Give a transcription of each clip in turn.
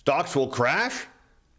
Stocks will crash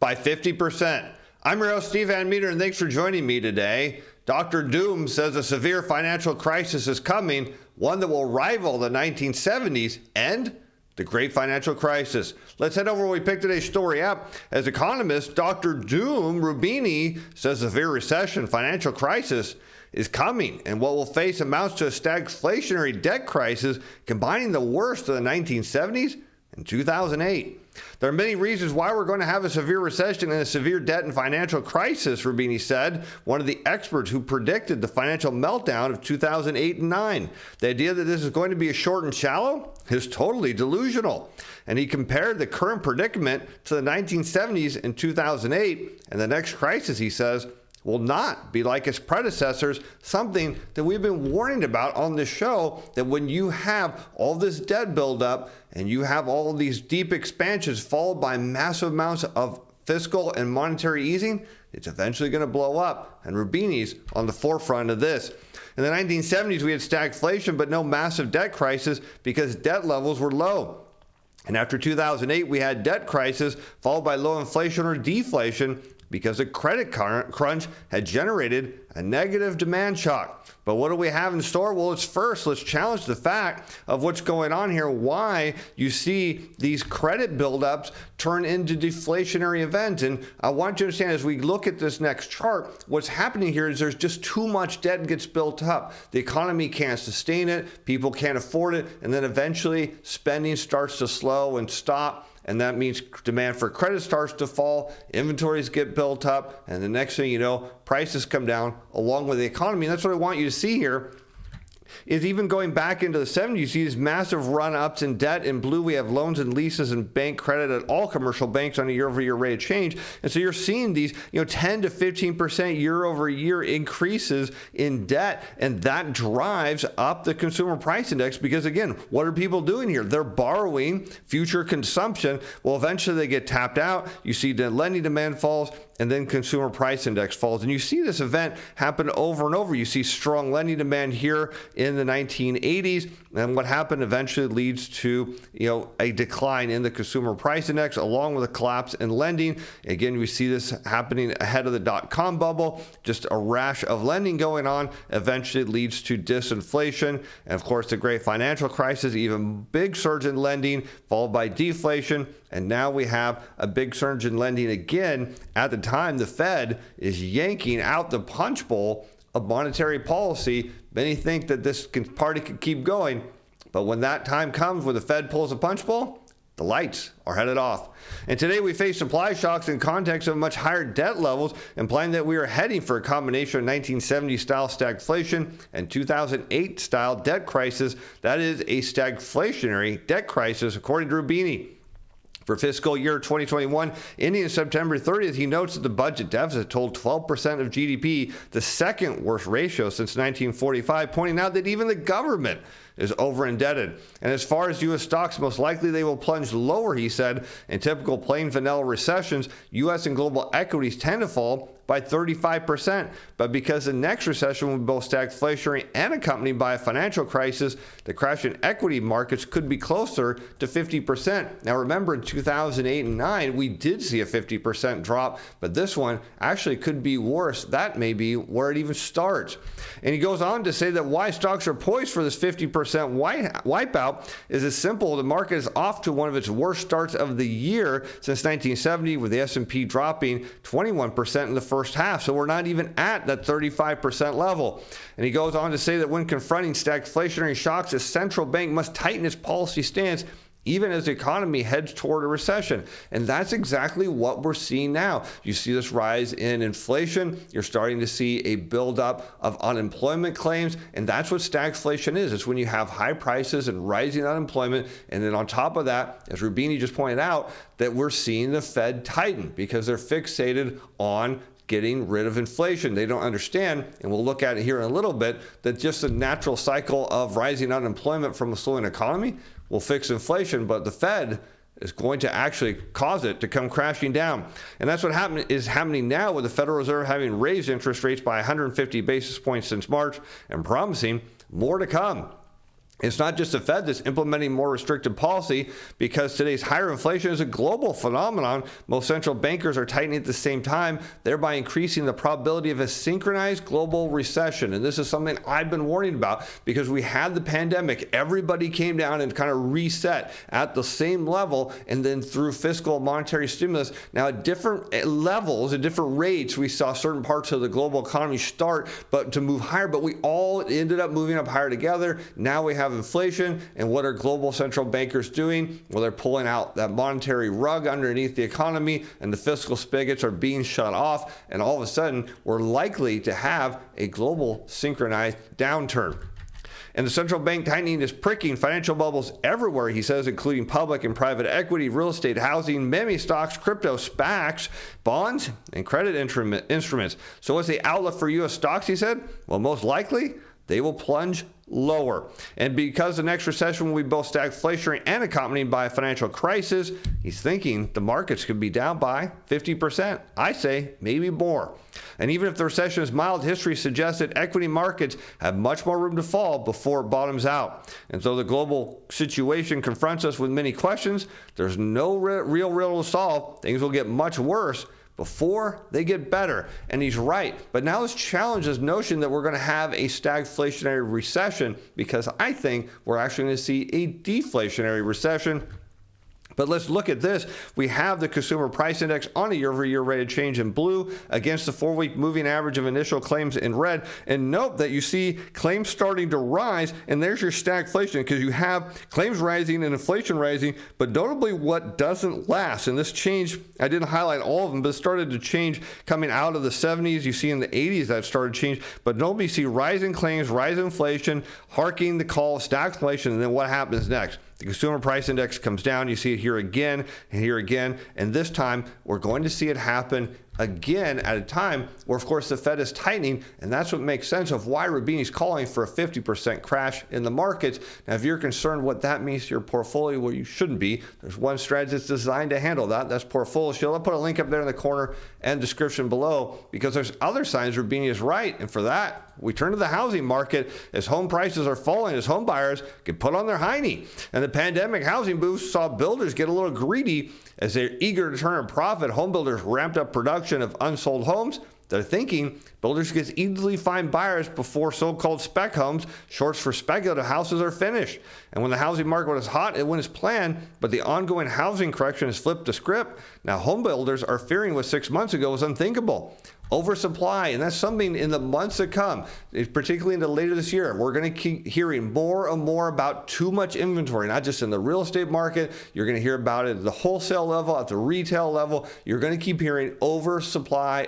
by 50%. I'm your host, Steve Van Metre, and thanks for joining me today. Dr. Doom says a severe financial crisis is coming, one that will rival the 1970s and the Great Financial Crisis. Let's head over where we picked today's story up. As economist Dr. Doom Roubini says a severe recession, financial crisis is coming, and what we'll face amounts to a stagflationary debt crisis, combining the worst of the 1970s and 2008. There are many reasons why we're going to have a severe recession and a severe debt and financial crisis, Roubini said, one of the experts who predicted the financial meltdown of 2008 and 9. The idea that this is going to be a short and shallow is totally delusional. And he compared the current predicament to the 1970s and 2008, and the next crisis, he says, will not be like its predecessors, something that we've been warning about on this show, that when you have all this debt buildup and you have all of these deep expansions followed by massive amounts of fiscal and monetary easing, it's eventually going to blow up. And Roubini's on the forefront of this. In the 1970s, we had stagflation, but no massive debt crisis because debt levels were low. And after 2008, we had debt crisis followed by low inflation or deflation, because the credit crunch had generated a negative demand shock. But what do we have in store? Well, let's challenge the fact of what's going on here, why you see these credit buildups turn into deflationary events. And I want you to understand, as we look at this next chart, what's happening here is there's just too much debt gets built up. The economy can't sustain it, people can't afford it, and then eventually spending starts to slow and stop. And that means demand for credit starts to fall, inventories get built up, and the next thing you know, prices come down along with the economy. And that's what I want you to see here. Is even going back into the 70s, you see these massive run-ups in debt. In blue, we have loans and leases and bank credit at all commercial banks on a year-over-year rate of change. And so you're seeing these 10 to 15% year-over-year increases in debt, and that drives up the consumer price index because, again, what are people doing here? They're borrowing future consumption. Well, eventually they get tapped out. You see the lending demand falls, and then consumer price index falls. And you see this event happen over and over. You see strong lending demand here in the 1980s, and what happened eventually leads to a decline in the consumer price index along with a collapse in lending. Again, we see this happening ahead of the dot-com bubble. Just a rash of lending going on eventually leads to disinflation, and of course the Great Financial Crisis, even big surge in lending followed by deflation. And now we have a big surge in lending again. At the time, the Fed is yanking out the punch bowl of monetary policy. Many think that this party could keep going. But when that time comes, when the Fed pulls a punch bowl, the lights are headed off. And today we face supply shocks in context of much higher debt levels, implying that we are heading for a combination of 1970-style stagflation and 2008-style debt crisis. That is a stagflationary debt crisis, according to Roubini. For fiscal year 2021, ending September 30th, he notes that the budget deficit totaled 12% of GDP, the second worst ratio since 1945, pointing out that even the government is over indebted. And as far as U.S. stocks, most likely they will plunge lower, he said. In typical plain vanilla recessions, U.S. and global equities tend to fall by 35%. But because the next recession will be both stagflationary and accompanied by a financial crisis, the crash in equity markets could be closer to 50%. Now remember, in 2008 and 9, we did see a 50% drop, but this one actually could be worse. That may be where it even starts. And he goes on to say that why stocks are poised for this 50% wipeout is as simple. The market is off to one of its worst starts of the year since 1970, with the S&P dropping 21% in the first half. So we're not even at that 35% level. And he goes on to say that when confronting stagflationary shocks, a central bank must tighten its policy stance even as the economy heads toward a recession. And that's exactly what we're seeing now. You see this rise in inflation. You're starting to see a buildup of unemployment claims. And that's what stagflation is. It's when you have high prices and rising unemployment. And then on top of that, as Roubini just pointed out, that we're seeing the Fed tighten because they're fixated on getting rid of inflation. They don't understand, and we'll look at it here in a little bit, that just the natural cycle of rising unemployment from a slowing economy will fix inflation, but the Fed is going to actually cause it to come crashing down. And that's what is happening now, with the Federal Reserve having raised interest rates by 150 basis points since March and promising more to come. It's not just the Fed that's implementing more restrictive policy, because today's higher inflation is a global phenomenon. Most central bankers are tightening at the same time, thereby increasing the probability of a synchronized global recession. And this is something I've been warning about, because we had the pandemic. Everybody came down and kind of reset at the same level, and then through fiscal and monetary stimulus, now at different levels, at different rates, we saw certain parts of the global economy start but to move higher, but we all ended up moving up higher together. Now we have inflation, and what are global central bankers doing? Well, they're pulling out that monetary rug underneath the economy, and the fiscal spigots are being shut off, and all of a sudden we're likely to have a global synchronized downturn. And the central bank tightening is pricking financial bubbles everywhere, he says, including public and private equity, real estate, housing, meme stocks, crypto, SPACs, bonds, and credit instruments. So what's the outlook for U.S. stocks, he said? Well, most likely they will plunge lower. And because the next recession will be both stagflationary and accompanied by a financial crisis, he's thinking the markets could be down by 50%. I say maybe more. And even if the recession is mild, history suggests that equity markets have much more room to fall before it bottoms out. And so the global situation confronts us with many questions. There's no real riddle to solve. Things will get much worse before they get better. And he's right. But now let's challenge this notion that we're going to have a stagflationary recession, because I think we're actually going to see a deflationary recession. But let's look at this. We have the consumer price index on a year-over-year rate of change in blue against the 4-week moving average of initial claims in red. And note that you see claims starting to rise, and there's your stagflation, because you have claims rising and inflation rising, but notably what doesn't last. And this change, I didn't highlight all of them, but it started to change coming out of the 70s. You see in the 80s that started to change, but nobody see rising claims, rising inflation, harking the call of stagflation, and then what happens next? The consumer price index comes down. You see it here again and here again. And this time, we're going to see it happen again at a time where, of course, the Fed is tightening. And that's what makes sense of why Roubini's calling for a 50% crash in the markets. Now, if you're concerned what that means to your portfolio, well, you shouldn't be. There's one strategy that's designed to handle that. That's Portfolio Shield. I'll put a link up there in the corner and description below, because there's other signs Roubini is right. And for that, we turn to the housing market. As home prices are falling, as home buyers get put on their hiney. And the pandemic housing boost saw builders get a little greedy as they're eager to turn a profit. Home builders ramped up production of unsold homes. They're thinking builders can easily find buyers before so-called spec homes, shorts for speculative houses, are finished. And when the housing market was hot, it went as planned, but the ongoing housing correction has flipped the script. Now, home builders are fearing what 6 months ago was unthinkable: oversupply. And that's something in the months to come, particularly into later this year. We're going to keep hearing more and more about too much inventory, not just in the real estate market. You're going to hear about it at the wholesale level, at the retail level. You're going to keep hearing oversupply,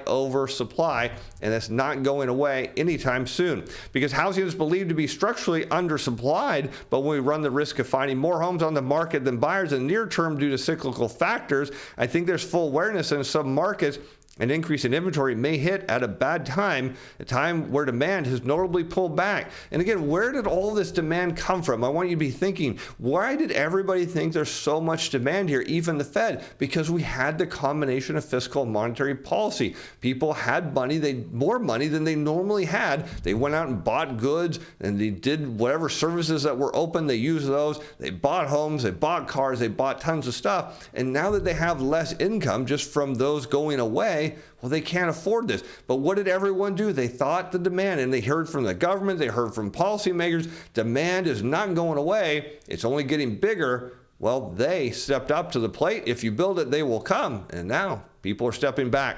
and that's not going away anytime soon, because housing is believed to be structurally undersupplied. But when we run the risk of finding more homes on the market than buyers in the near term due to cyclical factors, I think there's full awareness in some markets an increase in inventory may hit at a bad time, a time where demand has notably pulled back. And again, where did all this demand come from? I want you to be thinking, why did everybody think there's so much demand here, even the Fed? Because we had the combination of fiscal and monetary policy. People had money, more money than they normally had. They went out and bought goods, and they did whatever services that were open. They used those. They bought homes, they bought cars, they bought tons of stuff. And now that they have less income just from those going away, well, they can't afford this. But what did everyone do? They thought the demand, and they heard from the government, they heard from policymakers, demand is not going away, it's only getting bigger. Well, they stepped up to the plate. If you build it, they will come. And now people are stepping back.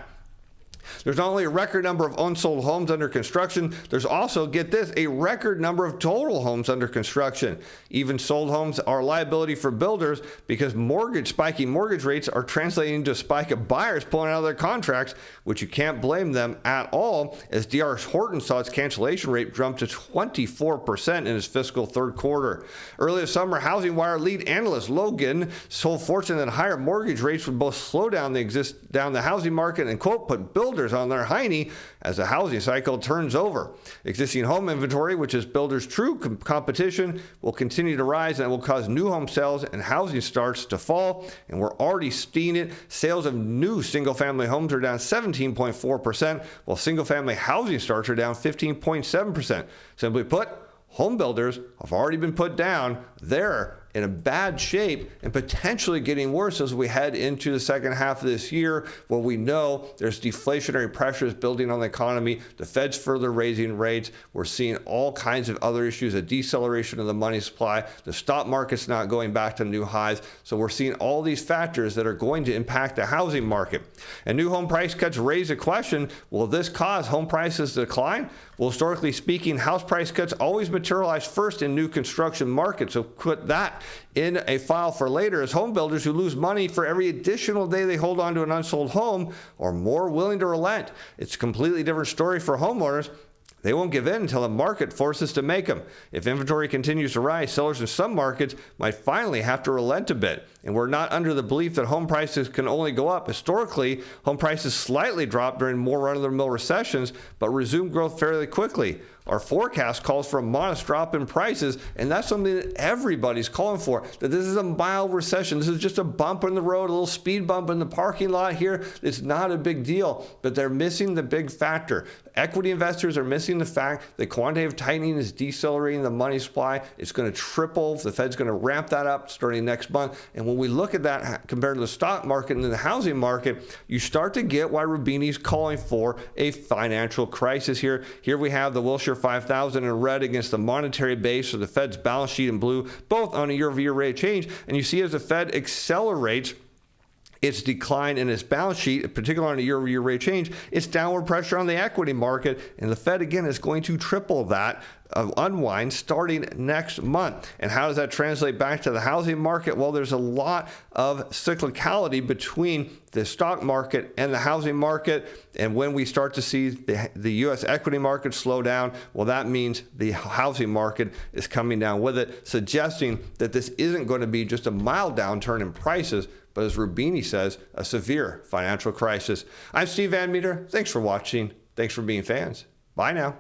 There's not only a record number of unsold homes under construction, there's also, get this, a record number of total homes under construction. Even sold homes are a liability for builders, because spiking mortgage rates are translating into a spike of buyers pulling out of their contracts, which you can't blame them at all, as D.R. Horton saw its cancellation rate jump to 24% in its fiscal third quarter. Early this summer, Housing Wire lead analyst Logan told Fortune that higher mortgage rates would both slow down the housing market and, quote, put builders on their hiney as the housing cycle turns over. Existing home inventory, which is builders' true competition, will continue to rise, and it will cause new home sales and housing starts to fall. And we're already seeing it. Sales of new single-family homes are down 17.4%, while single-family housing starts are down 15.7%. Simply put, home builders have already been put down. They're in a bad shape and potentially getting worse as we head into the second half of this year, where we know there's deflationary pressures building on the economy. The Fed's further raising rates. We're seeing all kinds of other issues, a deceleration of the money supply. The stock market's not going back to new highs. So we're seeing all these factors that are going to impact the housing market. And new home price cuts raise a question: will this cause home prices to decline? Well, historically speaking, house price cuts always materialize first in new construction markets. So put that in a file for later, as home builders who lose money for every additional day they hold on to an unsold home are more willing to relent. It's a completely different story for homeowners. They won't give in until the market forces to make them. If inventory continues to rise, sellers in some markets might finally have to relent a bit. And we're not under the belief that home prices can only go up. Historically, home prices slightly drop during more run-of-the-mill recessions, but resume growth fairly quickly. Our forecast calls for a modest drop in prices, and that's something that everybody's calling for, that this is a mild recession. This is just a bump in the road, a little speed bump in the parking lot here. It's not a big deal, but they're missing the big factor. Equity investors are missing the fact that quantitative tightening is decelerating the money supply. It's going to triple. The Fed's going to ramp that up starting next month. And when we look at that compared to the stock market and the housing market, you start to get why Roubini's calling for a financial crisis here. Here we have the Wilshire 5,000 in red against the monetary base, or the Fed's balance sheet in blue, both on a year-over-year rate of change. And you see as the Fed accelerates its decline in its balance sheet, particularly on a year-over-year rate change, it's downward pressure on the equity market. And the Fed, again, is going to triple that unwind starting next month. And how does that translate back to the housing market? Well, there's a lot of cyclicality between the stock market and the housing market. And when we start to see the U.S. equity market slow down, well, that means the housing market is coming down with it, suggesting that this isn't going to be just a mild downturn in prices, but as Roubini says, a severe financial crisis. I'm Steve Van Metre. Thanks for watching. Thanks for being fans. Bye now.